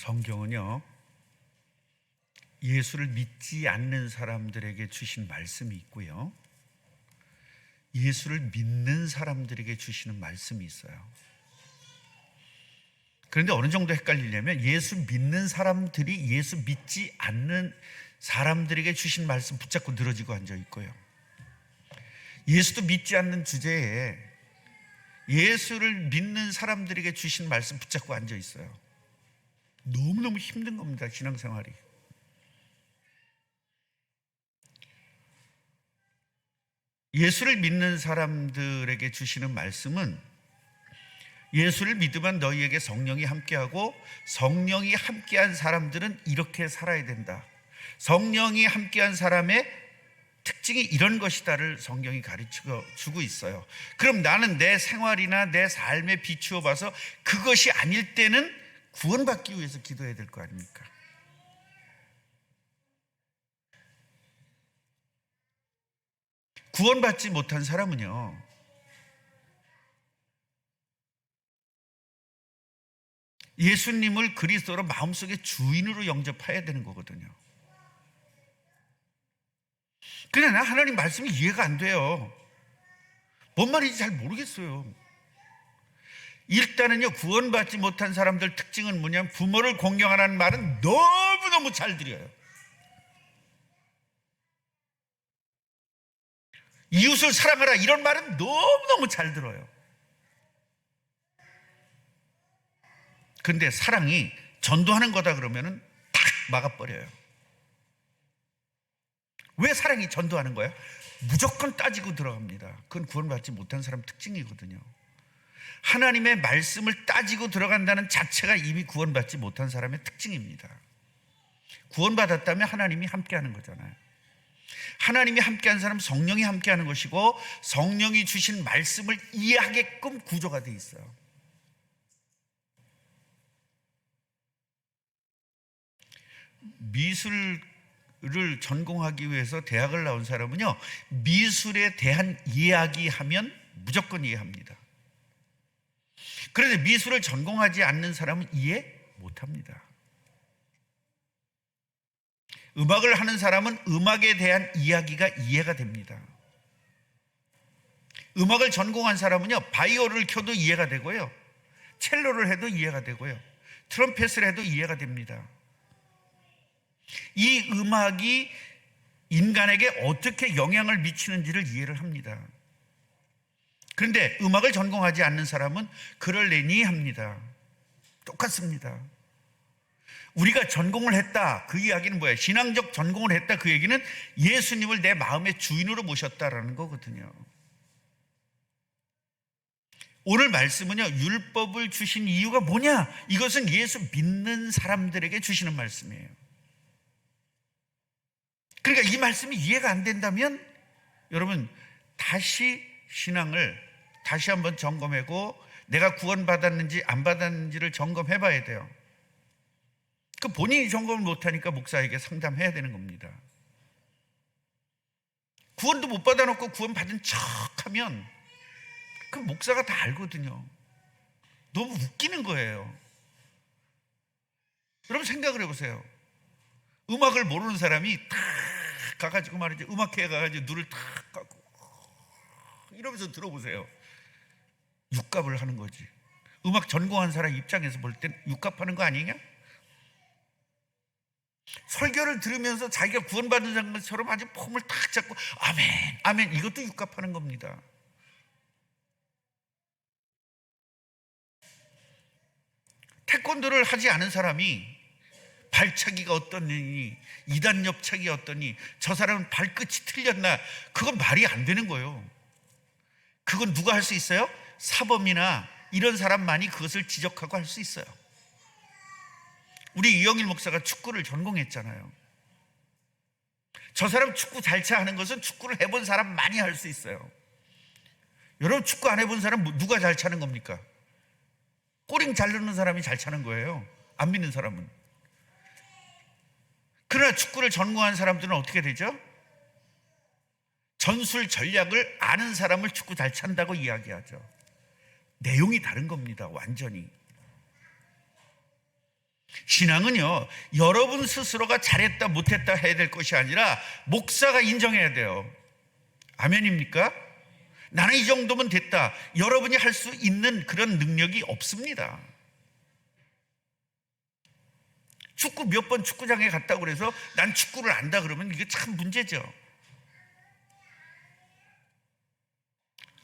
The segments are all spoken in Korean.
성경은요, 예수를 믿지 않는 사람들에게 주신 말씀이 있고요, 예수를 믿는 사람들에게 주시는 말씀이 있어요. 그런데 어느 정도 헷갈리려면 예수 믿는 사람들이 예수 믿지 않는 사람들에게 주신 말씀 붙잡고 늘어지고 앉아 있고요, 예수도 믿지 않는 주제에 예수를 믿는 사람들에게 주신 말씀 붙잡고 앉아 있어요. 너무너무 힘든 겁니다, 신앙생활이. 예수를 믿는 사람들에게 주시는 말씀은 예수를 믿으면 너희에게 성령이 함께하고 성령이 함께한 사람들은 이렇게 살아야 된다. 성령이 함께한 사람의 특징이 이런 것이다를 성경이 가르쳐 주고 있어요. 그럼 나는 내 생활이나 내 삶에 비추어 봐서 그것이 아닐 때는 구원받기 위해서 기도해야 될 거 아닙니까? 구원받지 못한 사람은요, 예수님을 그리스도로 마음속에 주인으로 영접해야 되는 거거든요. 그러나 하나님 말씀이 이해가 안 돼요. 뭔 말인지 잘 모르겠어요. 일단은요, 구원받지 못한 사람들 특징은 뭐냐면 부모를 공경하라는 말은 너무너무 잘 들려요. 이웃을 사랑하라 이런 말은 너무너무 잘 들어요. 근데 사랑이 전도하는 거다 그러면은 탁 막아버려요. 왜 사랑이 전도하는 거예요? 무조건 따지고 들어갑니다. 그건 구원받지 못한 사람 특징이거든요. 하나님의 말씀을 따지고 들어간다는 자체가 이미 구원받지 못한 사람의 특징입니다. 구원받았다면 하나님이 함께하는 거잖아요. 하나님이 함께한 사람은 성령이 함께하는 것이고 성령이 주신 말씀을 이해하게끔 구조가 되어 있어요. 미술을 전공하기 위해서 대학을 나온 사람은요, 미술에 대한 이야기하면 무조건 이해합니다. 그런데 미술을 전공하지 않는 사람은 이해 못합니다. 음악을 하는 사람은 음악에 대한 이야기가 이해가 됩니다. 음악을 전공한 사람은요, 바이올을 켜도 이해가 되고요, 첼로를 해도 이해가 되고요, 트럼펫을 해도 이해가 됩니다. 이 음악이 인간에게 어떻게 영향을 미치는지를 이해를 합니다. 그런데 음악을 전공하지 않는 사람은 그럴래니 합니다. 똑같습니다. 우리가 전공을 했다, 그 이야기는 뭐예요? 신앙적 전공을 했다, 그 얘기는 예수님을 내 마음의 주인으로 모셨다라는 거거든요. 오늘 말씀은요, 율법을 주신 이유가 뭐냐? 이것은 예수 믿는 사람들에게 주시는 말씀이에요. 그러니까 이 말씀이 이해가 안 된다면 여러분 다시 신앙을 다시 한번 점검하고 내가 구원받았는지 안 받았는지를 점검해 봐야 돼요. 그 본인이 점검을 못하니까 목사에게 상담해야 되는 겁니다. 구원도 못 받아놓고 구원 받은 척하면 그 목사가 다 알거든요. 너무 웃기는 거예요. 여러분 생각을 해보세요. 음악을 모르는 사람이 탁 가가지고 말이죠, 음악회에 가가지고 눈을 탁 감고 이러면서 들어보세요. 육갑을 하는 거지. 음악 전공한 사람 입장에서 볼 땐 육갑하는 거 아니냐? 설교를 들으면서 자기가 구원받은 것처럼 아주 폼을 탁 잡고 아멘 아멘, 이것도 육갑하는 겁니다. 태권도를 하지 않은 사람이 발차기가 어떠니, 2단 옆차기 어떠니, 저 사람은 발끝이 틀렸나, 그건 말이 안 되는 거예요. 그건 누가 할 수 있어요? 사범이나 이런 사람만이 그것을 지적하고 할 수 있어요. 우리 이영일 목사가 축구를 전공했잖아요. 저 사람 축구 잘 차 하는 것은 축구를 해본 사람만이 할 수 있어요. 여러분 축구 안 해본 사람 누가 잘 차는 겁니까? 꼬링 잘 넣는 사람이 잘 차는 거예요. 안 믿는 사람은. 그러나 축구를 전공한 사람들은 어떻게 되죠? 전술 전략을 아는 사람을 축구 잘 찬다고 이야기하죠. 내용이 다른 겁니다, 완전히. 신앙은요, 여러분 스스로가 잘했다 못했다 해야 될 것이 아니라 목사가 인정해야 돼요. 아멘입니까? 나는 이 정도면 됐다. 여러분이 할 수 있는 그런 능력이 없습니다. 축구 몇 번 축구장에 갔다고 그래서 난 축구를 안다 그러면 이게 참 문제죠.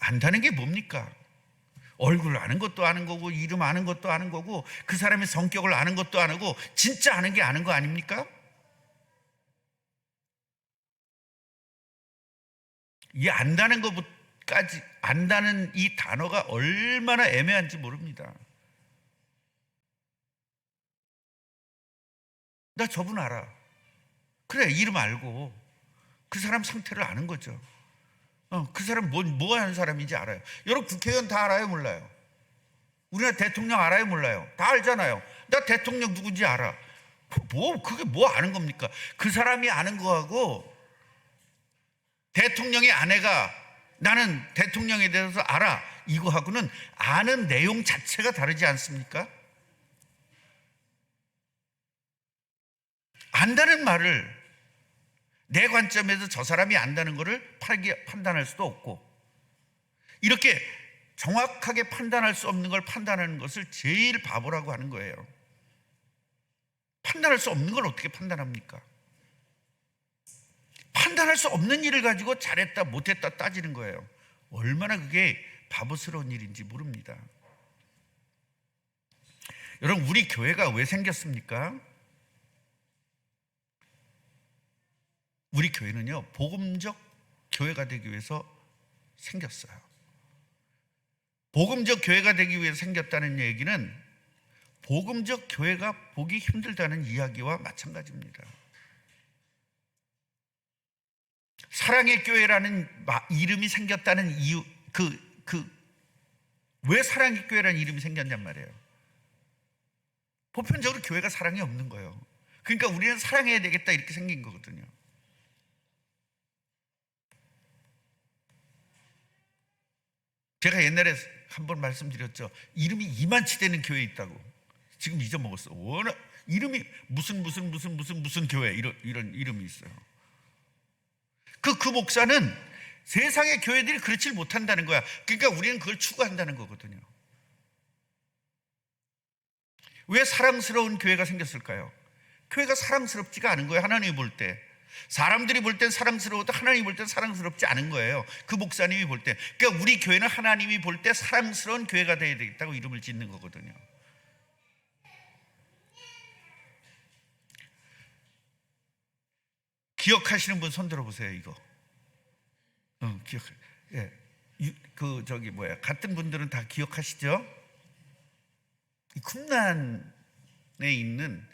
안다는 게 뭡니까? 얼굴을 아는 것도 아는 거고, 이름 아는 것도 아는 거고, 그 사람의 성격을 아는 것도 아는 거고, 진짜 아는 게 아는 거 아닙니까? 이 안다는 것까지, 안다는 이 단어가 얼마나 애매한지 모릅니다. 나 저분 알아. 그래, 이름 알고 그 사람 상태를 아는 거죠. 그 사람 뭐 하는 사람인지 알아요. 여러분 국회의원 다 알아요, 몰라요? 우리나라 대통령 알아요, 몰라요? 다 알잖아요. 나 대통령 누군지 알아. 그게 뭐 아는 겁니까? 그 사람이 아는 거하고 대통령의 아내가 나는 대통령에 대해서 알아, 이거하고는 아는 내용 자체가 다르지 않습니까? 안다는 말을 내 관점에서 저 사람이 안다는 것을 판단할 수도 없고, 이렇게 정확하게 판단할 수 없는 걸 판단하는 것을 제일 바보라고 하는 거예요. 판단할 수 없는 걸 어떻게 판단합니까? 판단할 수 없는 일을 가지고 잘했다 못했다 따지는 거예요. 얼마나 그게 바보스러운 일인지 모릅니다. 여러분, 우리 교회가 왜 생겼습니까? 우리 교회는요, 복음적 교회가 되기 위해서 생겼어요. 복음적 교회가 되기 위해서 생겼다는 얘기는 복음적 교회가 보기 힘들다는 이야기와 마찬가지입니다. 사랑의 교회라는 이름이 생겼다는 이유, 왜 사랑의 교회라는 이름이 생겼냔 말이에요. 보편적으로 교회가 사랑이 없는 거예요. 그러니까 우리는 사랑해야 되겠다 이렇게 생긴 거거든요. 제가 옛날에 한번 말씀드렸죠. 이름이 이만치 되는 교회 있다고. 지금 잊어먹었어. 워낙 이름이 무슨 교회 이런 이름이 있어요. 그 목사는 세상의 교회들이 그렇지 못한다는 거야. 그러니까 우리는 그걸 추구한다는 거거든요. 왜 사랑스러운 교회가 생겼을까요? 교회가 사랑스럽지가 않은 거예요. 하나님이 볼 때. 사람들이 볼 땐 사랑스러워도 하나님이 볼 땐 사랑스럽지 않은 거예요. 그 목사님이 볼 때. 그러니까 우리 교회는 하나님이 볼 때 사랑스러운 교회가 되어야 되겠다고 이름을 짓는 거거든요. 기억하시는 분 손 들어보세요. 이거. 예. 같은 분들은 다 기억하시죠? 이 쿰란에 있는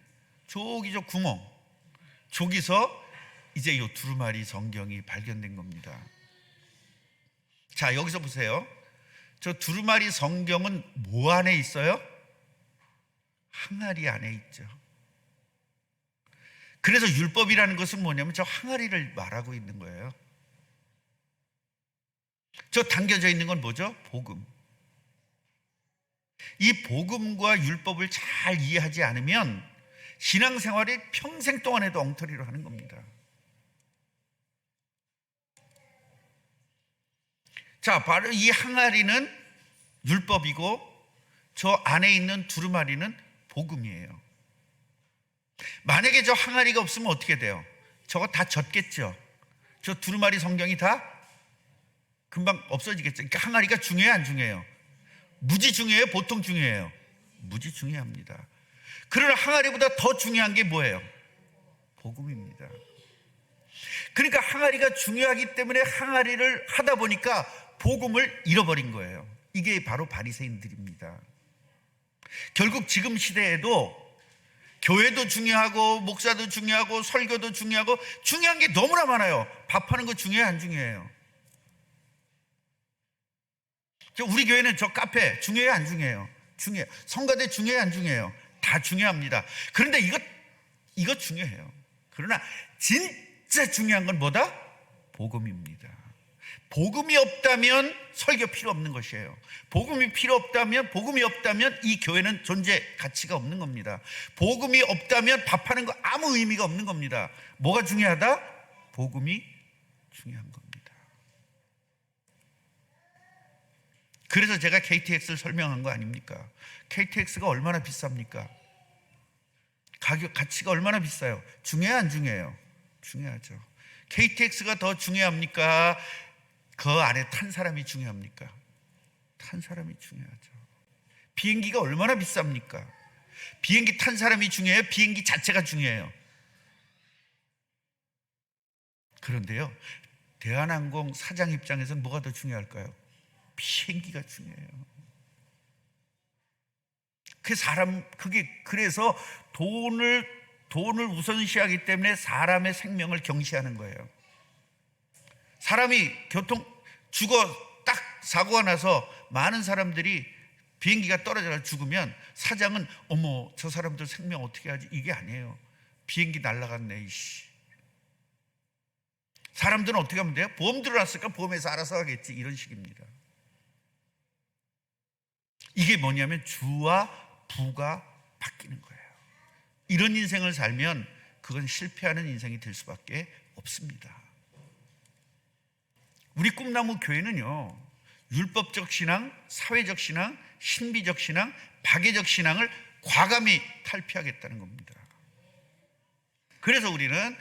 저기저 구멍, 저기서 이제 요 두루마리 성경이 발견된 겁니다. 자, 여기서 보세요. 저 두루마리 성경은 뭐 안에 있어요? 항아리 안에 있죠. 그래서 율법이라는 것은 뭐냐면 저 항아리를 말하고 있는 거예요. 저 당겨져 있는 건 뭐죠? 복음. 이 복음과 율법을 잘 이해하지 않으면 신앙생활이 평생 동안 해도 엉터리로 하는 겁니다. 자, 바로 이 항아리는 율법이고 저 안에 있는 두루마리는 복음이에요. 만약에 저 항아리가 없으면 어떻게 돼요? 저거 다 젖겠죠. 저 두루마리 성경이 다 금방 없어지겠죠. 그러니까 항아리가 중요해요, 안 중요해요? 무지 중요해요, 보통 중요해요? 무지 중요합니다. 그러나 항아리보다 더 중요한 게 뭐예요? 복음입니다. 그러니까 항아리가 중요하기 때문에 항아리를 하다 보니까 복음을 잃어버린 거예요. 이게 바로 바리새인들입니다. 결국 지금 시대에도 교회도 중요하고 목사도 중요하고 설교도 중요하고 중요한 게 너무나 많아요. 밥하는 거 중요해요, 안 중요해요? 우리 교회는 저 카페 중요해요, 안 중요해요? 중요해요. 성가대 중요해요, 안 중요해요? 다 중요합니다. 그런데 이거 중요해요. 그러나 진짜 중요한 건 뭐다? 복음입니다. 복음이 없다면 설교 필요 없는 것이에요. 복음이 없다면 이 교회는 존재 가치가 없는 겁니다. 복음이 없다면 밥하는 거 아무 의미가 없는 겁니다. 뭐가 중요하다? 복음이 중요한 겁니다. 그래서 제가 KTX를 설명한 거 아닙니까? KTX가 얼마나 비쌉니까? 가치가 얼마나 비싸요? 중요해요, 안 중요해요? 중요하죠. KTX가 더 중요합니까? 그 안에 탄 사람이 중요합니까? 탄 사람이 중요하죠. 비행기가 얼마나 비쌉니까? 비행기 탄 사람이 중요해요? 비행기 자체가 중요해요? 그런데요, 대한항공 사장 입장에서는 뭐가 더 중요할까요? 비행기가 중요해요. 그래서 돈을 우선시하기 때문에 사람의 생명을 경시하는 거예요. 사람이 딱 사고가 나서 많은 사람들이 비행기가 떨어져 죽으면 사장은 어머 저 사람들 생명 어떻게 하지? 이게 아니에요. 비행기 날아갔네 이씨. 사람들은 어떻게 하면 돼요? 보험 들어놨으니까 보험에서 알아서 하겠지, 이런 식입니다. 이게 뭐냐면 주와 부가 바뀌는 거예요. 이런 인생을 살면 그건 실패하는 인생이 될 수밖에 없습니다. 우리 꿈나무 교회는요, 율법적 신앙, 사회적 신앙, 신비적 신앙, 박애적 신앙을 과감히 탈피하겠다는 겁니다. 그래서 우리는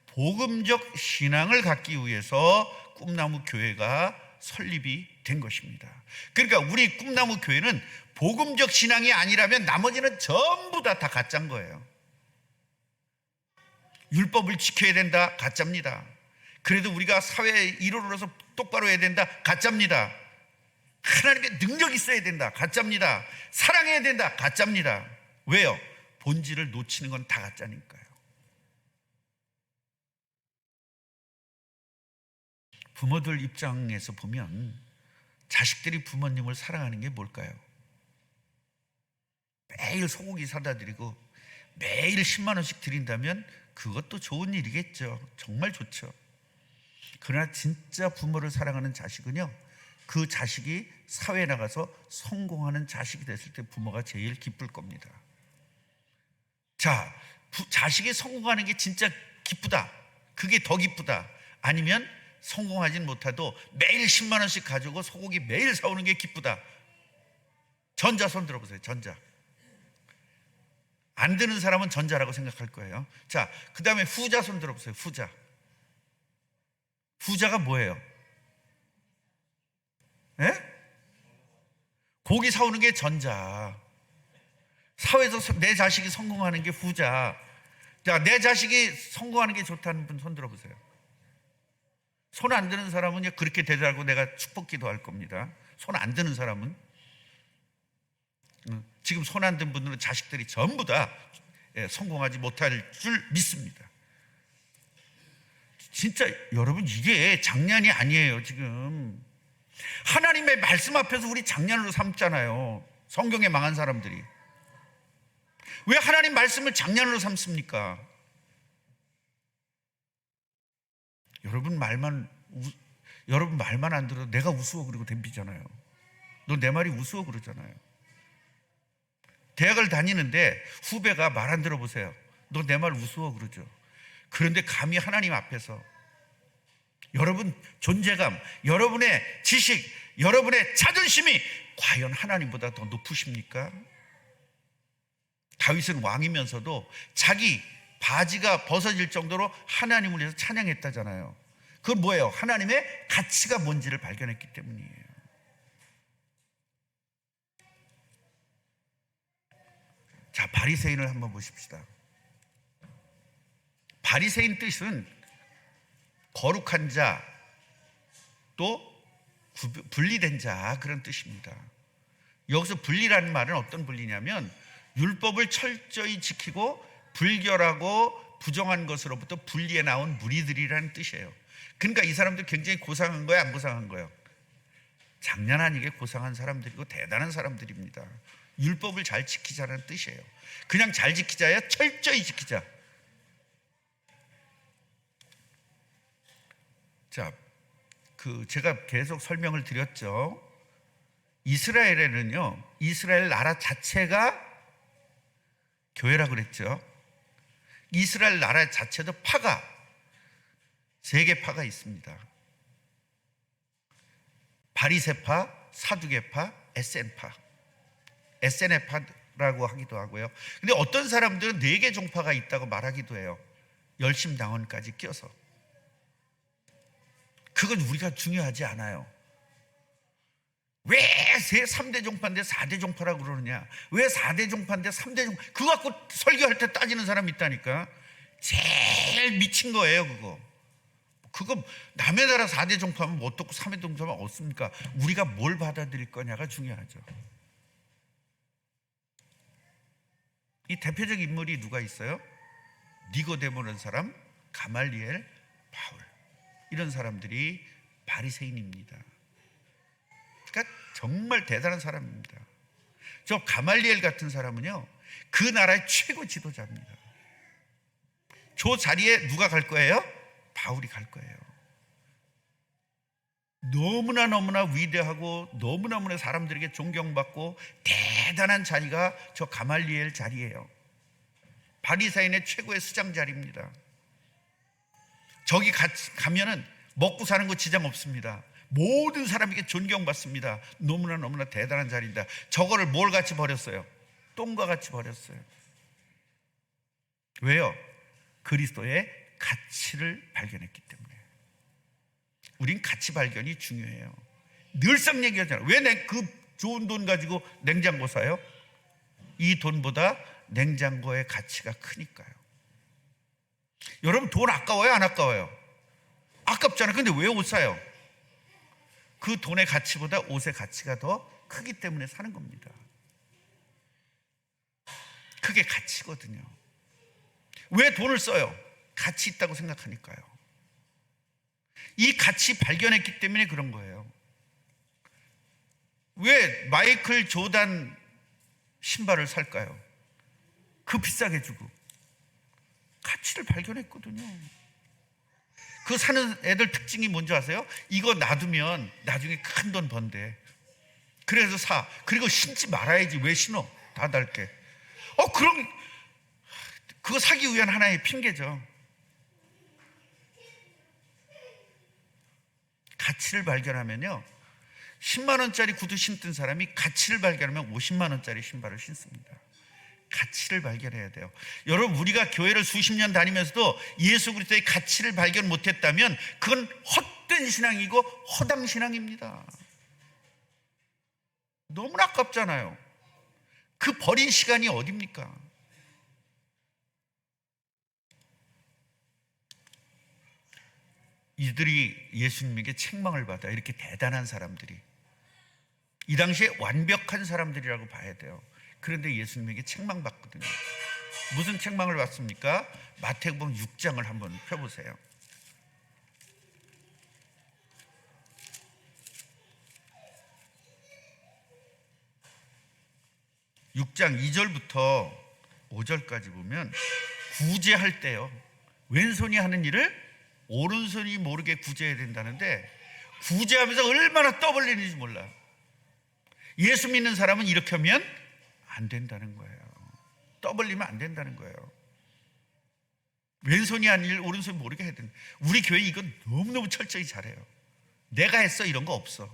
복음적 신앙을 갖기 위해서 꿈나무 교회가 설립이 된 것입니다. 그러니까 우리 꿈나무 교회는 복음적 신앙이 아니라면 나머지는 전부 다 가짜인 거예요. 율법을 지켜야 된다, 가짜입니다. 그래도 우리가 사회의 일원으로서 똑바로 해야 된다, 가짜입니다. 하나님의 능력이 있어야 된다, 가짜입니다. 사랑해야 된다, 가짜입니다. 왜요? 본질을 놓치는 건 다 가짜니까요. 부모들 입장에서 보면 자식들이 부모님을 사랑하는 게 뭘까요? 매일 소고기 사다 드리고 매일 10만 원씩 드린다면 그것도 좋은 일이겠죠. 정말 좋죠. 그러나 진짜 부모를 사랑하는 자식은요, 그 자식이 사회에 나가서 성공하는 자식이 됐을 때 부모가 제일 기쁠 겁니다. 자, 자식이 성공하는 게 진짜 기쁘다, 그게 더 기쁘다, 아니면 성공하진 못해도 매일 10만 원씩 가지고 소고기 매일 사오는 게 기쁘다. 전자 손 들어보세요. 전자. 안 드는 사람은 전자라고 생각할 거예요. 자, 그 다음에 후자 손 들어보세요. 후자. 후자가 뭐예요? 예? 고기 사오는 게 전자. 사회에서 내 자식이 성공하는 게 후자. 자, 내 자식이 성공하는 게 좋다는 분 손 들어보세요. 손 안 드는 사람은 그렇게 되더라고 내가 축복 기도할 겁니다. 손 안 드는 사람은, 지금 손 안 든 분들은 자식들이 전부 다 성공하지 못할 줄 믿습니다. 진짜 여러분, 이게 장난이 아니에요. 지금 하나님의 말씀 앞에서 우리 장난으로 삼잖아요. 성경에 망한 사람들이 왜 하나님 말씀을 장난으로 삼습니까? 여러분 말만 안 들어도 내가 우스워 그러고 덤비잖아요. 너 내 말이 우스워 그러잖아요. 대학을 다니는데 후배가 말 안 들어보세요. 너 내 말 우스워 그러죠. 그런데 감히 하나님 앞에서 여러분 존재감, 여러분의 지식, 여러분의 자존심이 과연 하나님보다 더 높으십니까? 다윗은 왕이면서도 자기 바지가 벗어질 정도로 하나님을 위해서 찬양했다잖아요. 그건 뭐예요? 하나님의 가치가 뭔지를 발견했기 때문이에요. 자, 바리새인을 한번 보십시다. 바리새인 뜻은 거룩한 자, 또 분리된 자, 그런 뜻입니다. 여기서 분리라는 말은 어떤 분리냐면 율법을 철저히 지키고 불결하고 부정한 것으로부터 분리해 나온 무리들이라는 뜻이에요. 그러니까 이 사람들 굉장히 고상한 거예요, 안 고상한 거예요? 장난 아니게 고상한 사람들이고 대단한 사람들입니다. 율법을 잘 지키자는 뜻이에요. 그냥 잘 지키자야, 철저히 지키자. 자, 제가 계속 설명을 드렸죠. 이스라엘에는요, 이스라엘 나라 자체가 교회라고 그랬죠. 이스라엘 나라 자체도 파가, 세 개 파가 있습니다. 바리새파, 사두개파, 에센파, 에세네파라고 하기도 하고요. 근데 어떤 사람들은 네 개 종파가 있다고 말하기도 해요. 열심당원까지 껴서. 그건 우리가 중요하지 않아요. 왜 3대 종파인데 4대 종파라고 그러느냐, 왜 4대 종파인데 3대 종파, 그거 갖고 설교할 때 따지는 사람이 있다니까. 제일 미친 거예요. 그거 남의 나라 4대 종파면 뭐 어떻고 3대 종파면 어떻습니까? 우리가 뭘 받아들일 거냐가 중요하죠. 이 대표적 인물이 누가 있어요? 니고데모라는 사람, 가말리엘, 바울, 이런 사람들이 바리새인입니다. 그러니까 정말 대단한 사람입니다. 저 가말리엘 같은 사람은요, 그 나라의 최고 지도자입니다. 저 자리에 누가 갈 거예요? 바울이 갈 거예요. 너무나 위대하고 너무나 사람들에게 존경받고 대단한 자리가 저 가말리엘 자리예요. 바리새인의 최고의 수장 자리입니다. 저기 가면은 먹고 사는 거 지장 없습니다. 모든 사람에게 존경받습니다. 너무나 대단한 자리입니다. 저거를 뭘 같이 버렸어요? 똥과 같이 버렸어요. 왜요? 그리스도의 가치를 발견했기 때문에. 우린 가치 발견이 중요해요. 늘상 얘기하잖아요. 왜 그 좋은 돈 가지고 냉장고 사요? 이 돈보다 냉장고의 가치가 크니까요. 여러분, 돈 아까워요? 안 아까워요? 아깝잖아요. 근데 왜 옷 사요? 그 돈의 가치보다 옷의 가치가 더 크기 때문에 사는 겁니다. 그게 가치거든요. 왜 돈을 써요? 가치 있다고 생각하니까요. 이 가치 발견했기 때문에 그런 거예요. 왜 마이클 조단 신발을 살까요? 그 비싸게 주고. 가치를 발견했거든요. 그 사는 애들 특징이 뭔지 아세요? 이거 놔두면 나중에 큰 돈 번대. 그래서 사. 그리고 신지 말아야지. 왜 신어? 다 닳게. 그럼 그거 사기 위한 하나의 핑계죠. 가치를 발견하면요, 10만 원짜리 구두 신던 사람이 가치를 발견하면 50만 원짜리 신발을 신습니다. 가치를 발견해야 돼요. 여러분, 우리가 교회를 수십 년 다니면서도 예수 그리스도의 가치를 발견 못했다면 그건 헛된 신앙이고 허당 신앙입니다. 너무나 아깝잖아요. 그 버린 시간이 어딥니까? 이들이 예수님에게 책망을 받아. 이렇게 대단한 사람들이, 이 당시에 완벽한 사람들이라고 봐야 돼요. 그런데 예수님에게 책망받거든요. 무슨 책망을 받습니까? 마태복음 6장을 한번 펴보세요. 6장 2절부터 5절까지 보면 구제할 때요, 왼손이 하는 일을 오른손이 모르게 구제해야 된다는데, 구제하면서 얼마나 떠벌리는지 몰라. 예수 믿는 사람은 이렇게 하면 안 된다는 거예요. 떠벌리면 안 된다는 거예요. 왼손이 하는 일 오른손이 모르게 해야 된다. 우리 교회 이건 너무너무 철저히 잘해요. 내가 했어 이런 거 없어.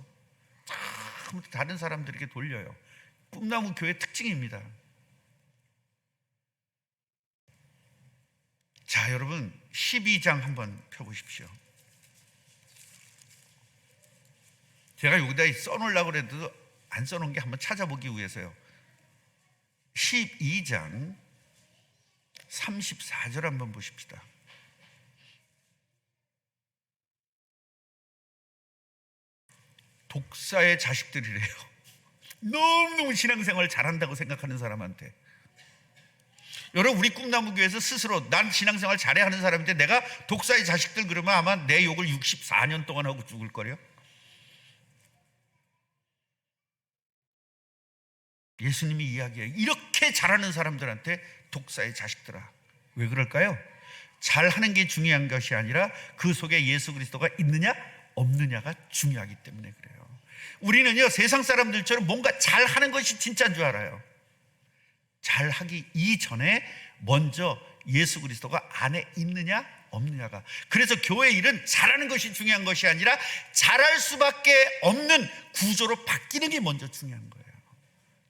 참 다른 사람들에게 돌려요. 꿈나무 교회 특징입니다. 자, 여러분 12장 한번 펴보십시오. 제가 여기다 써놓으려고 그래도 안 써놓은 게 한번 찾아보기 위해서요. 12장 34절 한번 보십시다. 독사의 자식들이래요. 너무너무 신앙생활 잘한다고 생각하는 사람한테. 여러분, 우리 꿈나무교회에서 스스로 난 신앙생활 잘해 하는 사람인데 내가 독사의 자식들 그러면 아마 내 욕을 64년 동안 하고 죽을 거래요. 예수님이 이야기해요. 이렇게 잘하는 사람들한테 독사의 자식들아. 왜 그럴까요? 잘하는 게 중요한 것이 아니라 그 속에 예수 그리스도가 있느냐 없느냐가 중요하기 때문에 그래요. 우리는요, 세상 사람들처럼 뭔가 잘하는 것이 진짜인 줄 알아요. 잘하기 이전에 먼저 예수 그리스도가 안에 있느냐 없느냐가. 그래서 교회 일은 잘하는 것이 중요한 것이 아니라 잘할 수밖에 없는 구조로 바뀌는 게 먼저 중요한 거예요.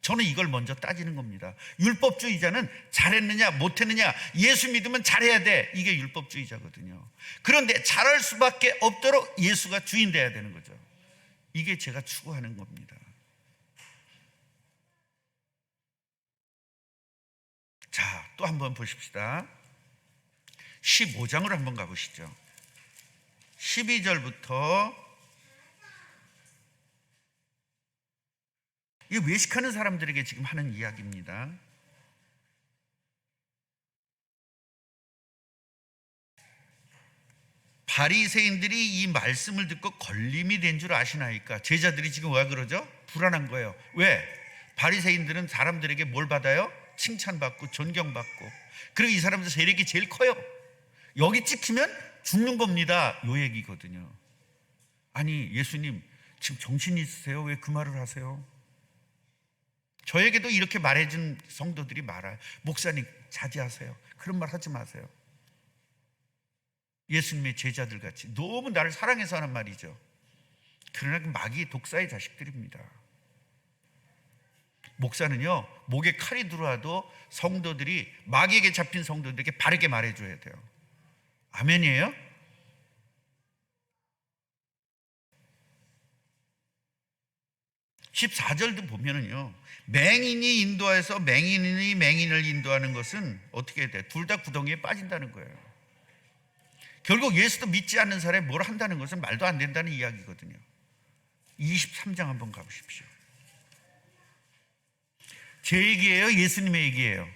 저는 이걸 먼저 따지는 겁니다. 율법주의자는 잘했느냐 못했느냐, 예수 믿으면 잘해야 돼, 이게 율법주의자거든요. 그런데 잘할 수밖에 없도록 예수가 주인 돼야 되는 거죠. 이게 제가 추구하는 겁니다. 자, 또 한번 보십시다. 15장으로 한번 가보시죠. 12절부터. 이 외식하는 사람들에게 지금 하는 이야기입니다. 바리새인들이 이 말씀을 듣고 걸림이 된 줄 아시나이까? 제자들이 지금 왜 그러죠? 불안한 거예요. 왜? 바리새인들은 사람들에게 뭘 받아요? 칭찬받고 존경받고, 그리고 이 사람들 세력이 제일 커요. 여기 찍히면 죽는 겁니다, 요 얘기거든요. 아니, 예수님 지금 정신이 있으세요? 왜 그 말을 하세요? 저에게도 이렇게 말해준 성도들이 많아요. 목사님 자제하세요, 그런 말 하지 마세요. 예수님의 제자들 같이 너무 나를 사랑해서 하는 말이죠. 그러나 그 마귀 독사의 자식들입니다. 목사는요, 목에 칼이 들어와도 성도들이, 마귀에게 잡힌 성도들에게 바르게 말해줘야 돼요. 아멘이에요? (14절도) 보면은요, 맹인이 인도해서 맹인이 맹인을 인도하는 것은 어떻게 돼? 둘 다 구덩이에 빠진다는 거예요. 결국 예수도 믿지 않는 사람이 뭘 한다는 것은 말도 안 된다는 이야기거든요. 23장 한번 가보십시오. 제 얘기예요, 예수님의 얘기예요?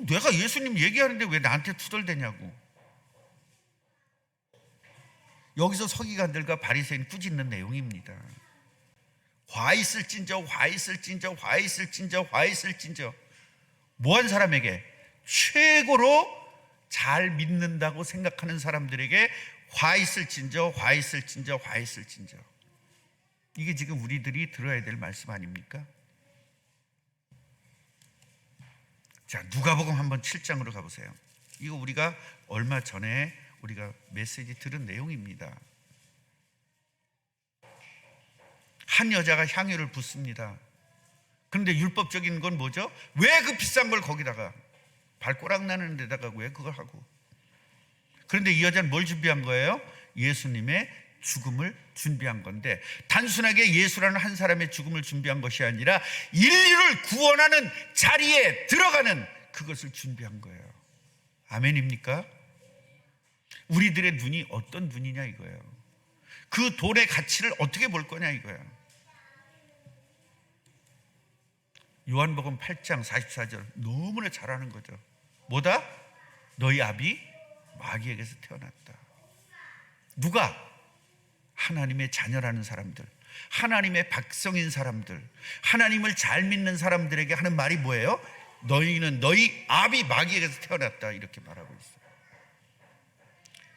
내가 예수님 얘기하는데 왜 나한테 투덜대냐고. 여기서 서기관들과 바리새인 꾸짖는 내용입니다. 화 있을진저, 화 있을진저, 화 있을진저, 화 있을진저. 뭐한 사람에게? 최고로 잘 믿는다고 생각하는 사람들에게 화 있을진저, 화 있을진저, 화 있을진저. 이게 지금 우리들이 들어야 될 말씀 아닙니까? 자, 누가복음 한번 7장으로 가보세요. 이거 우리가 얼마 전에 우리가 메시지 들은 내용입니다. 한 여자가 향유를 붓습니다. 그런데 율법적인 건 뭐죠? 왜 그 비싼 걸 거기다가, 발꼬락 나는 데다가 왜 그걸 하고. 그런데 이 여자는 뭘 준비한 거예요? 예수님의 죽음을 준비한 건데, 단순하게 예수라는 한 사람의 죽음을 준비한 것이 아니라 인류를 구원하는 자리에 들어가는 그것을 준비한 거예요. 아멘입니까? 우리들의 눈이 어떤 눈이냐 이거예요. 그 돈의 가치를 어떻게 볼 거냐 이거예요. 요한복음 8장 44절 너무나 잘하는 거죠. 뭐다? 너희 아비 마귀에게서 태어났다. 누가? 하나님의 자녀라는 사람들, 하나님의 백성인 사람들, 하나님을 잘 믿는 사람들에게 하는 말이 뭐예요? 너희는 너희 아비 마귀에게서 태어났다, 이렇게 말하고 있어요.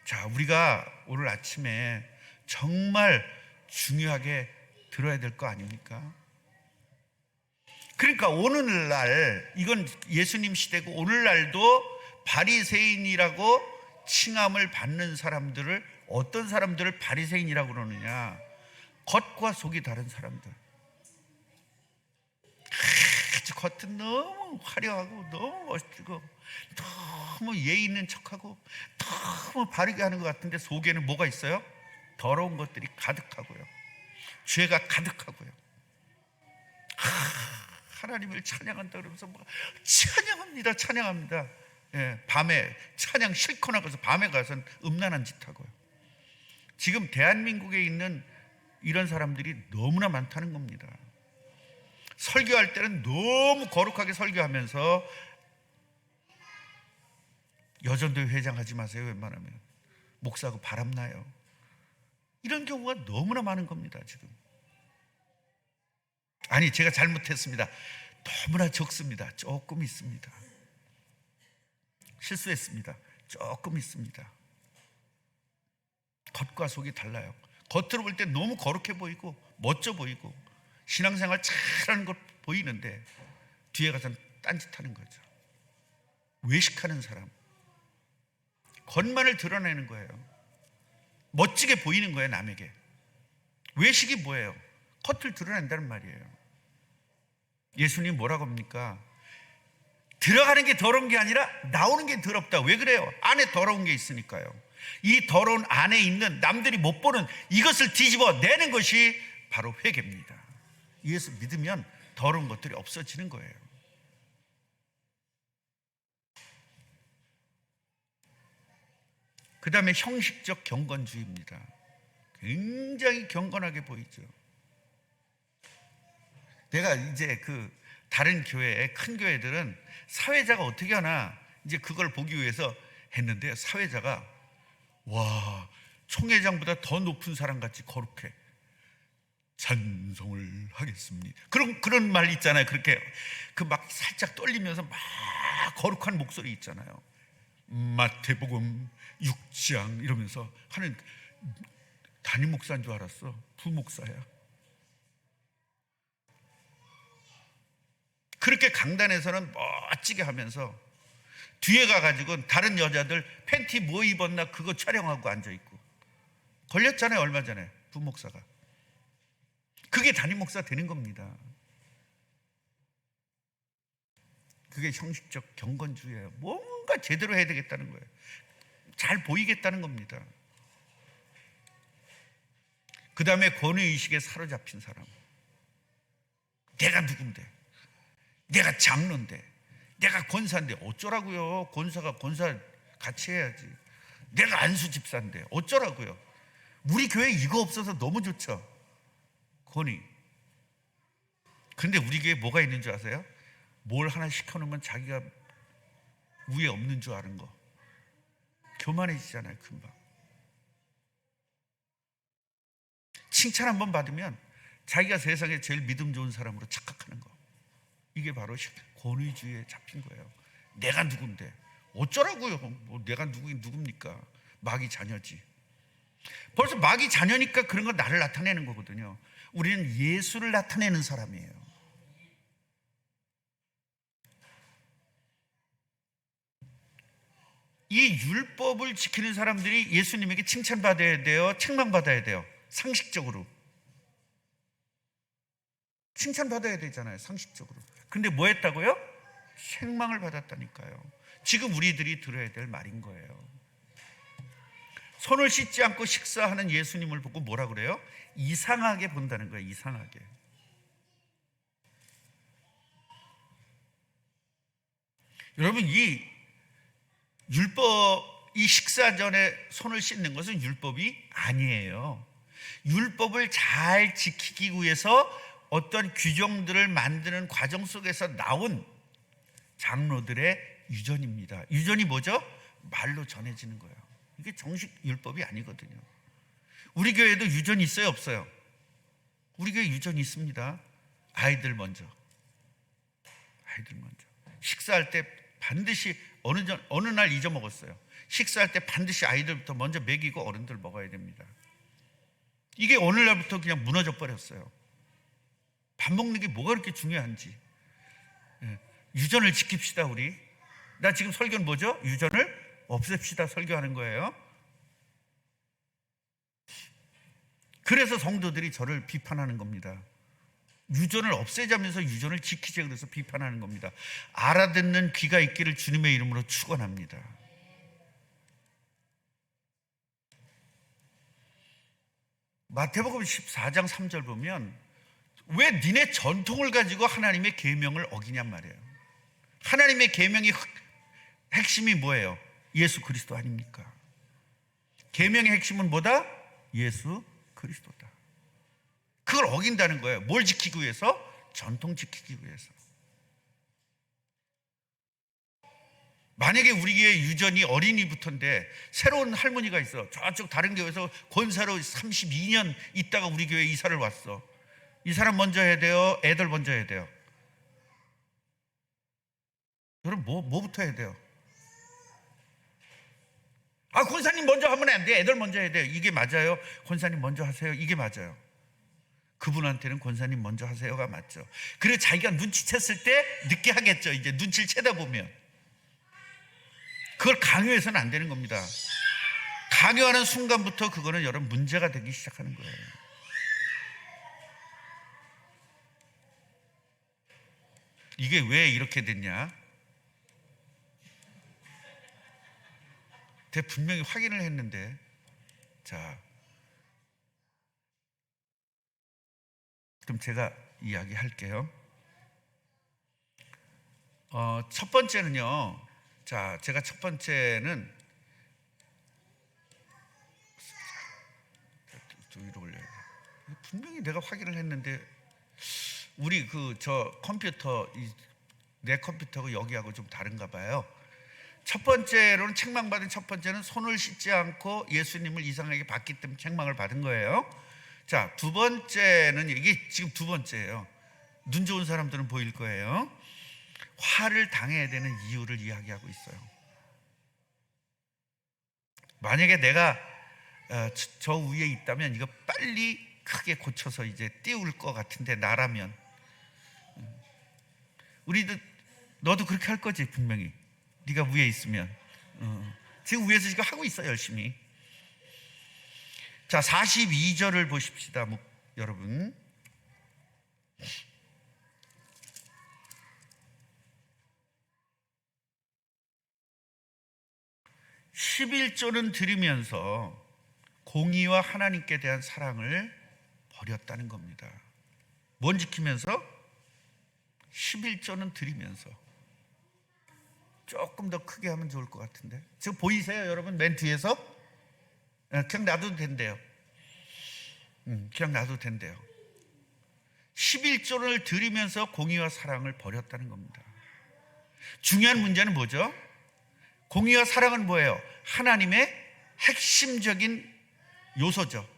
자, 우리가 오늘 아침에 정말 중요하게 들어야 될 거 아닙니까? 그러니까 오늘날, 이건 예수님 시대고 오늘날도 바리새인이라고 칭함을 받는 사람들을, 어떤 사람들을 바리새인이라고 그러느냐? 겉과 속이 다른 사람들. 아주 겉은 너무 화려하고 너무 멋지고 너무 예의 있는 척하고 너무 바르게 하는 것 같은데 속에는 뭐가 있어요? 더러운 것들이 가득하고요, 죄가 가득하고요. 하나님을 찬양한다 그러면서 뭐 찬양합니다, 찬양합니다. 예, 밤에 찬양 실컷 하고서 밤에 가서는 음란한 짓 하고요. 지금 대한민국에 있는 이런 사람들이 너무나 많다는 겁니다. 설교할 때는 너무 거룩하게 설교하면서 여전도회 회장하지 마세요, 웬만하면. 목사하고 바람나요. 이런 경우가 너무나 많은 겁니다, 지금. 아니, 제가 잘못했습니다. 너무나 적습니다. 조금 있습니다. 실수했습니다. 조금 있습니다. 겉과 속이 달라요. 겉으로 볼 때 너무 거룩해 보이고 멋져 보이고 신앙생활 잘하는 것 보이는데 뒤에 가서는 딴짓하는 거죠. 외식하는 사람, 겉만을 드러내는 거예요. 멋지게 보이는 거예요, 남에게. 외식이 뭐예요? 겉을 드러낸다는 말이에요. 예수님 뭐라고 합니까? 들어가는 게 더러운 게 아니라 나오는 게 더럽다. 왜 그래요? 안에 더러운 게 있으니까요. 이 더러운 안에 있는 남들이 못 보는 이것을 뒤집어 내는 것이 바로 회개입니다. 예수 믿으면 더러운 것들이 없어지는 거예요. 그 다음에 형식적 경건주의입니다. 굉장히 경건하게 보이죠. 내가 이제 다른 교회, 큰 교회들은 사회자가 어떻게 하나 이제 그걸 보기 위해서 했는데, 사회자가 와, 총회장보다 더 높은 사람 같이 거룩해. 찬송을 하겠습니다. 그런 말 있잖아요. 그렇게 막 살짝 떨리면서 막 거룩한 목소리 있잖아요. 마태복음 6장 이러면서 하는, 담임 목사인 줄 알았어. 부목사야. 그렇게 강단에서는 멋지게 하면서 뒤에 가가지고 다른 여자들 팬티 뭐 입었나 그거 촬영하고 앉아있고. 걸렸잖아요, 얼마 전에 부목사가. 그게 담임 목사 되는 겁니다. 그게 형식적 경건주의예요. 뭔가 제대로 해야 되겠다는 거예요. 잘 보이겠다는 겁니다. 그 다음에 권위의식에 사로잡힌 사람. 내가 누군데, 내가 장로인데, 내가 권사인데 어쩌라고요. 권사가 권사 같이 해야지. 내가 안수 집사인데 어쩌라고요. 우리 교회 이거 없어서 너무 좋죠, 권위. 근데 우리 교회에 뭐가 있는 줄 아세요? 뭘 하나 시켜놓으면 자기가 위에 없는 줄 아는 거. 교만해지잖아요, 금방. 칭찬 한번 받으면 자기가 세상에 제일 믿음 좋은 사람으로 착각하는 거. 이게 바로 권위주의에 잡힌 거예요. 내가 누군데 어쩌라고요. 뭐 내가 누굽니까? 마귀 자녀지. 벌써 마귀 자녀니까 그런 건 나를 나타내는 거거든요. 우리는 예수를 나타내는 사람이에요. 이 율법을 지키는 사람들이 예수님에게 칭찬받아야 돼요? 책망받아야 돼요? 상식적으로 칭찬받아야 되잖아요, 상식적으로. 근데 뭐 했다고요? 책망을 받았다니까요. 지금 우리들이 들어야 될 말인 거예요. 손을 씻지 않고 식사하는 예수님을 보고 뭐라 그래요? 이상하게 본다는 거예요. 이상하게. 여러분, 이 율법, 이 식사 전에 손을 씻는 것은 율법이 아니에요. 율법을 잘 지키기 위해서 어떤 규정들을 만드는 과정 속에서 나온 장로들의 유전입니다. 유전이 뭐죠? 말로 전해지는 거예요. 이게 정식 율법이 아니거든요. 우리 교회도 유전이 있어요, 없어요? 우리 교회 유전이 있습니다. 아이들 먼저. 식사할 때 반드시 어느 날 잊어먹었어요. 식사할 때 반드시 아이들부터 먼저 먹이고 어른들 먹어야 됩니다. 이게 오늘날부터 그냥 무너져 버렸어요. 밥 먹는 게 뭐가 그렇게 중요한지. 유전을 지킵시다, 우리. 나 지금 설교는 뭐죠? 유전을 없앱시다 설교하는 거예요. 그래서 성도들이 저를 비판하는 겁니다. 유전을 없애자면서 유전을 지키자 그래서 비판하는 겁니다. 알아듣는 귀가 있기를 주님의 이름으로 축원합니다. 마태복음 14장 3절 보면 왜 니네 전통을 가지고 하나님의 계명을 어기냔 말이에요. 하나님의 계명이 핵심이 뭐예요? 예수 그리스도 아닙니까? 계명의 핵심은 뭐다? 예수 그리스도다. 그걸 어긴다는 거예요. 뭘 지키기 위해서? 전통 지키기 위해서. 만약에 우리의 유전이 어린이부터인데 새로운 할머니가 있어. 저쪽 다른 교회에서 권사로 32년 있다가 우리 교회에 이사를 왔어. 이 사람 먼저 해야 돼요? 애들 먼저 해야 돼요? 여러분, 뭐부터 해야 돼요? 아, 권사님 먼저 하면 안 돼. 애들 먼저 해야 돼. 이게 맞아요? 권사님 먼저 하세요. 이게 맞아요. 그분한테는 권사님 먼저 하세요가 맞죠. 그리고 자기가 눈치챘을 때 늦게 하겠죠. 이제 눈치를 채다 보면. 그걸 강요해서는 안 되는 겁니다. 강요하는 순간부터 그거는 여러분 문제가 되기 시작하는 거예요. 이게 왜 이렇게 됐냐? 제가 분명히 확인을 했는데, 자, 그럼 제가 이야기할게요. 첫 번째는요. 자, 제가 첫 번째는 위로 올려야 돼. 분명히 내가 확인을 했는데 우리 저 컴퓨터 내 컴퓨터하고 여기하고 좀 다른가 봐요. 첫 번째로는 책망받은 첫 번째는 손을 씻지 않고 예수님을 이상하게 봤기 때문에 책망을 받은 거예요. 자, 두 번째는 이게 지금 두 번째예요. 눈 좋은 사람들은 보일 거예요. 화를 당해야 되는 이유를 이야기하고 있어요. 만약에 내가 저 위에 있다면 이거 빨리 크게 고쳐서 이제 띄울 것 같은데, 나라면 너도 그렇게 할 거지 분명히. 네가 위에 있으면. 지금 위에서 지금 하고 있어 열심히. 자, 42절을 보십시다 여러분. 11조는 드리면서 공의와 하나님께 대한 사랑을 버렸다는 겁니다. 뭔 지키면서? 11조는 드리면서. 조금 더 크게 하면 좋을 것 같은데. 지금 보이세요 여러분? 맨 뒤에서? 그냥 놔둬도 된대요. 그냥 놔둬도 된대요. 11조를 드리면서 공의와 사랑을 버렸다는 겁니다. 중요한 문제는 뭐죠? 공의와 사랑은 뭐예요? 하나님의 핵심적인 요소죠.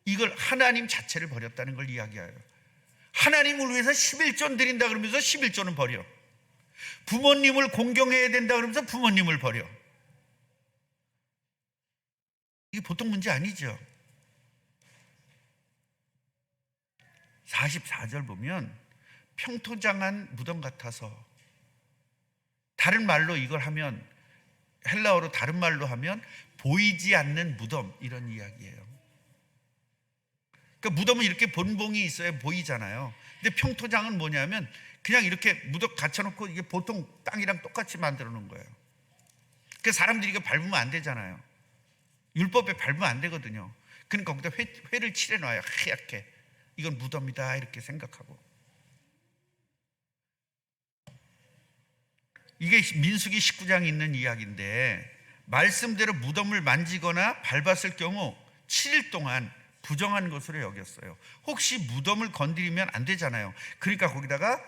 이걸 하나님 자체를 버렸다는 걸 이야기해요. 하나님을 위해서 11조 드린다 그러면서 11조는 버려. 부모님을 공경해야 된다 그러면서 부모님을 버려. 이게 보통 문제 아니죠. 44절 보면 평토장한 무덤 같아서, 다른 말로 이걸 하면, 헬라어로 다른 말로 하면 보이지 않는 무덤, 이런 이야기예요. 그러니까 무덤은 이렇게 본봉이 있어야 보이잖아요. 근데 평토장은 뭐냐면 그냥 이렇게 무덤 갇혀놓고 이게 보통 땅이랑 똑같이 만들어 놓은 거예요. 그러니까 사람들이 이거 밟으면 안 되잖아요. 율법에 밟으면 안 되거든요. 그러니까 거기다 회를 칠해놔요. 하얗게. 이건 무덤이다 이렇게 생각하고. 이게 민수기 19장에 있는 이야기인데, 말씀대로 무덤을 만지거나 밟았을 경우 7일 동안 부정한 것으로 여겼어요. 혹시 무덤을 건드리면 안 되잖아요. 그러니까 거기다가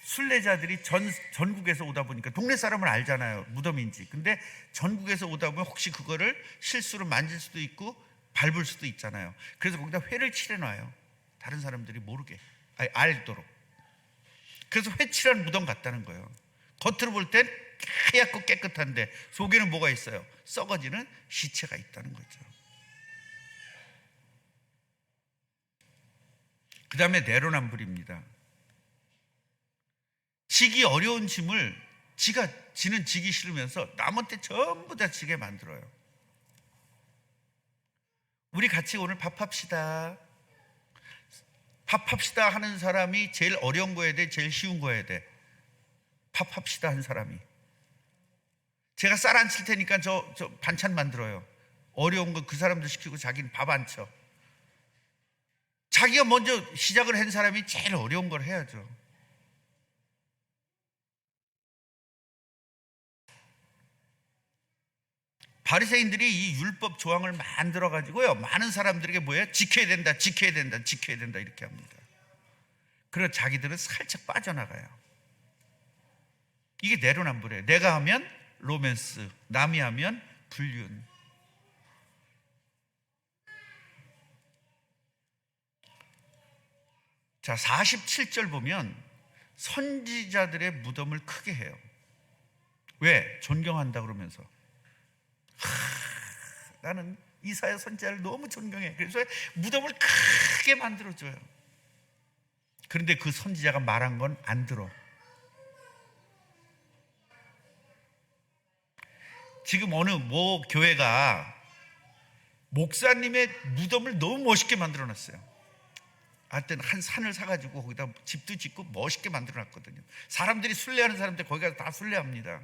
순례자들이 전국에서 오다 보니까 동네 사람은 알잖아요, 무덤인지. 근데 전국에서 오다 보면 혹시 그거를 실수로 만질 수도 있고 밟을 수도 있잖아요. 그래서 거기다 회를 칠해놔요. 다른 사람들이 모르게, 알도록. 그래서 회 칠한 무덤 같다는 거예요. 겉으로 볼 땐 하얗고 깨끗한데 속에는 뭐가 있어요? 썩어지는 시체가 있다는 거죠. 그 다음에 내로남불입니다. 지기 어려운 짐을 지는 지기 싫으면서 남한테 전부 다 지게 만들어요. 우리 같이 오늘 밥합시다. 밥합시다 하는 사람이 제일 어려운 거 해야 돼? 제일 쉬운 거 해야 돼? 밥합시다 한 사람이. 제가 쌀 안 칠 테니까 저 반찬 만들어요. 어려운 거 그 사람들 시키고 자기는 밥 안 쳐. 자기가 먼저 시작을 한 사람이 제일 어려운 걸 해야죠. 바리새인들이 이 율법 조항을 만들어 가지고요, 많은 사람들에게 뭐예요? 지켜야 된다, 지켜야 된다, 지켜야 된다 이렇게 합니다. 그래서 자기들은 살짝 빠져나가요. 이게 내로남불이에요. 내가 하면 로맨스, 남이 하면 불륜. 자, 47절 보면 선지자들의 무덤을 크게 해요. 왜? 존경한다 그러면서. 나는 이사야 선지자를 너무 존경해. 그래서 무덤을 크게 만들어줘요. 그런데 그 선지자가 말한 건 안 들어. 지금 어느 모 교회가 목사님의 무덤을 너무 멋있게 만들어놨어요. 하여튼 한 산을 사가지고 거기다 집도 짓고 멋있게 만들어놨거든요. 사람들이 순례하는 사람들 거기 가서 다 순례합니다.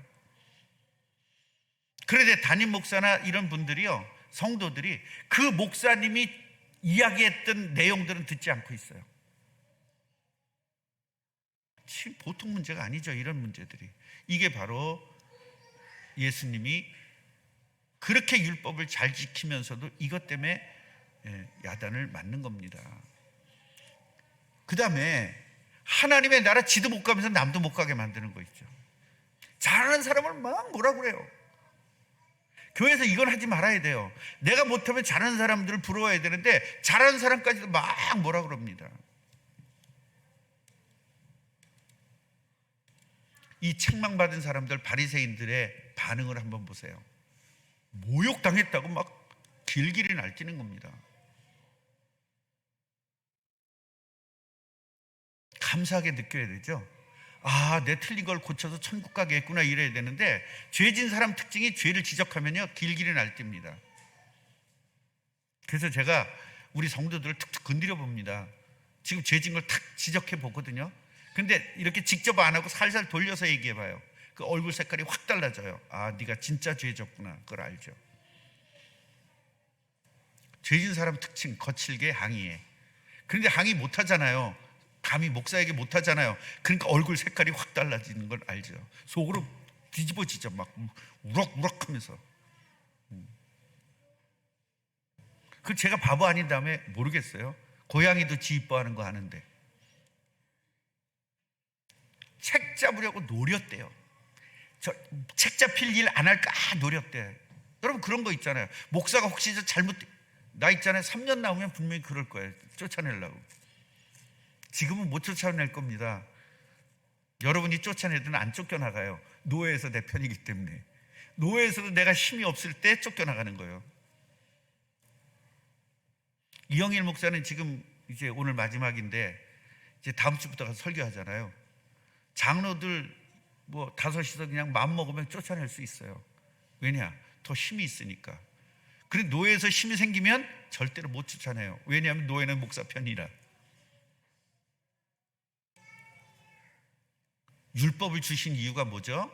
그런데 담임 목사나 이런 분들이요, 성도들이 그 목사님이 이야기했던 내용들은 듣지 않고 있어요. 지금 보통 문제가 아니죠. 이런 문제들이. 이게 바로 예수님이 그렇게 율법을 잘 지키면서도 이것 때문에 야단을 맞는 겁니다. 그 다음에 하나님의 나라 지도 못 가면서 남도 못 가게 만드는 거 있죠. 잘하는 사람을 막 뭐라 그래요. 교회에서 이건 하지 말아야 돼요. 내가 못하면 잘하는 사람들을 부러워야 되는데 잘하는 사람까지도 막 뭐라 그럽니다. 이 책망받은 사람들, 바리새인들의 반응을 한번 보세요. 모욕당했다고 막 길길이 날뛰는 겁니다. 감사하게 느껴야 되죠. 아, 내 틀린 걸 고쳐서 천국 가겠구나 이래야 되는데, 죄진 사람 특징이 죄를 지적하면요 길길이 날뜁니다. 그래서 제가 우리 성도들을 툭툭 건드려 봅니다. 지금 죄진 걸 탁 지적해 보거든요. 근데 이렇게 직접 안 하고 살살 돌려서 얘기해 봐요. 그 얼굴 색깔이 확 달라져요. 아, 네가 진짜 죄졌구나. 그걸 알죠. 죄진 사람 특징, 거칠게 항의해. 그런데 항의 못 하잖아요. 감히 목사에게 못 하잖아요. 그러니까 얼굴 색깔이 확 달라지는 걸 알죠. 속으로 뒤집어지죠. 막 우럭우럭 하면서. 그 제가 바보 아닌 다음에 모르겠어요. 고양이도 지 이뻐하는 거 하는데 책 잡으려고 노렸대요. 저 책 잡힐 일 안 할까 노렸대. 여러분 그런 거 있잖아요. 목사가 혹시 나 있잖아요. 3년 나오면 분명히 그럴 거예요. 쫓아내려고. 지금은 못 쫓아낼 겁니다. 여러분이 쫓아내든 안 쫓겨나가요. 노예에서 내 편이기 때문에. 노예에서도 내가 힘이 없을 때 쫓겨나가는 거예요. 이영일 목사는 지금 이제 오늘 마지막인데 이제 다음 주부터 가서 설교하잖아요. 장로들 뭐 5이서 그냥 마음 먹으면 쫓아낼 수 있어요. 왜냐? 더 힘이 있으니까. 그리고 노예에서 힘이 생기면 절대로 못 쫓아내요. 왜냐하면 노예는 목사 편이라. 율법을 주신 이유가 뭐죠?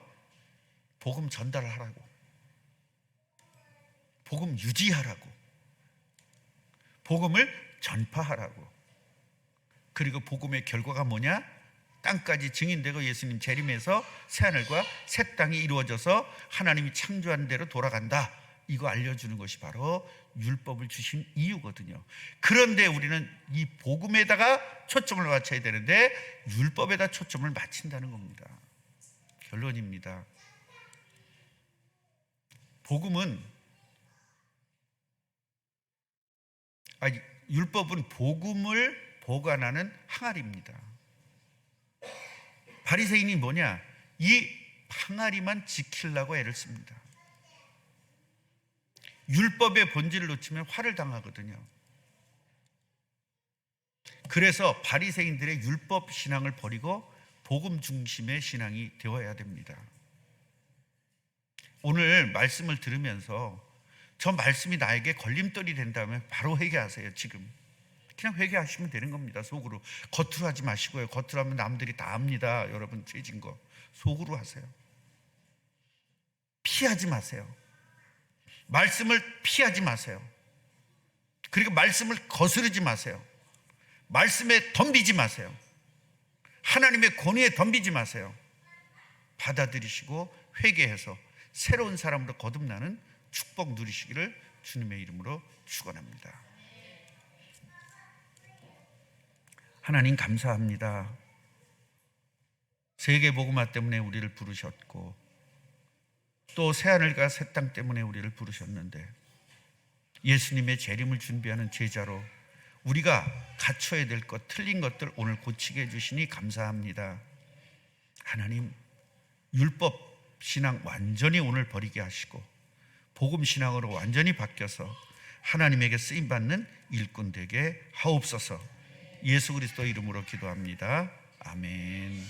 복음 전달하라고, 복음 유지하라고, 복음을 전파하라고. 그리고 복음의 결과가 뭐냐? 땅까지 증인되고 예수님 재림에서 새하늘과 새 땅이 이루어져서 하나님이 창조한 대로 돌아간다. 이거 알려주는 것이 바로 율법을 주신 이유거든요. 그런데 우리는 이 복음에다가 초점을 맞춰야 되는데 율법에다 초점을 맞춘다는 겁니다. 결론입니다. 율법은 복음을 보관하는 항아리입니다. 바리새인이 뭐냐? 이 항아리만 지키려고 애를 씁니다. 율법의 본질을 놓치면 화를 당하거든요. 그래서 바리새인들의 율법 신앙을 버리고 복음 중심의 신앙이 되어야 됩니다. 오늘 말씀을 들으면서 저 말씀이 나에게 걸림돌이 된다면 바로 회개하세요. 지금 그냥 회개하시면 되는 겁니다. 속으로. 겉으로 하지 마시고요. 겉으로 하면 남들이 다 압니다. 여러분 죄진 거. 속으로 하세요. 피하지 마세요. 말씀을 피하지 마세요. 그리고 말씀을 거스르지 마세요. 말씀에 덤비지 마세요. 하나님의 권위에 덤비지 마세요. 받아들이시고 회개해서 새로운 사람으로 거듭나는 축복 누리시기를 주님의 이름으로 축원합니다. 하나님 감사합니다. 세계복음화 때문에 우리를 부르셨고 또 새하늘과 새 땅 때문에 우리를 부르셨는데 예수님의 재림을 준비하는 제자로 우리가 갖춰야 될 것, 틀린 것들 오늘 고치게 해주시니 감사합니다. 하나님 율법 신앙 완전히 오늘 버리게 하시고 복음 신앙으로 완전히 바뀌어서 하나님에게 쓰임 받는 일꾼 되게 하옵소서. 예수 그리스도 이름으로 기도합니다. 아멘.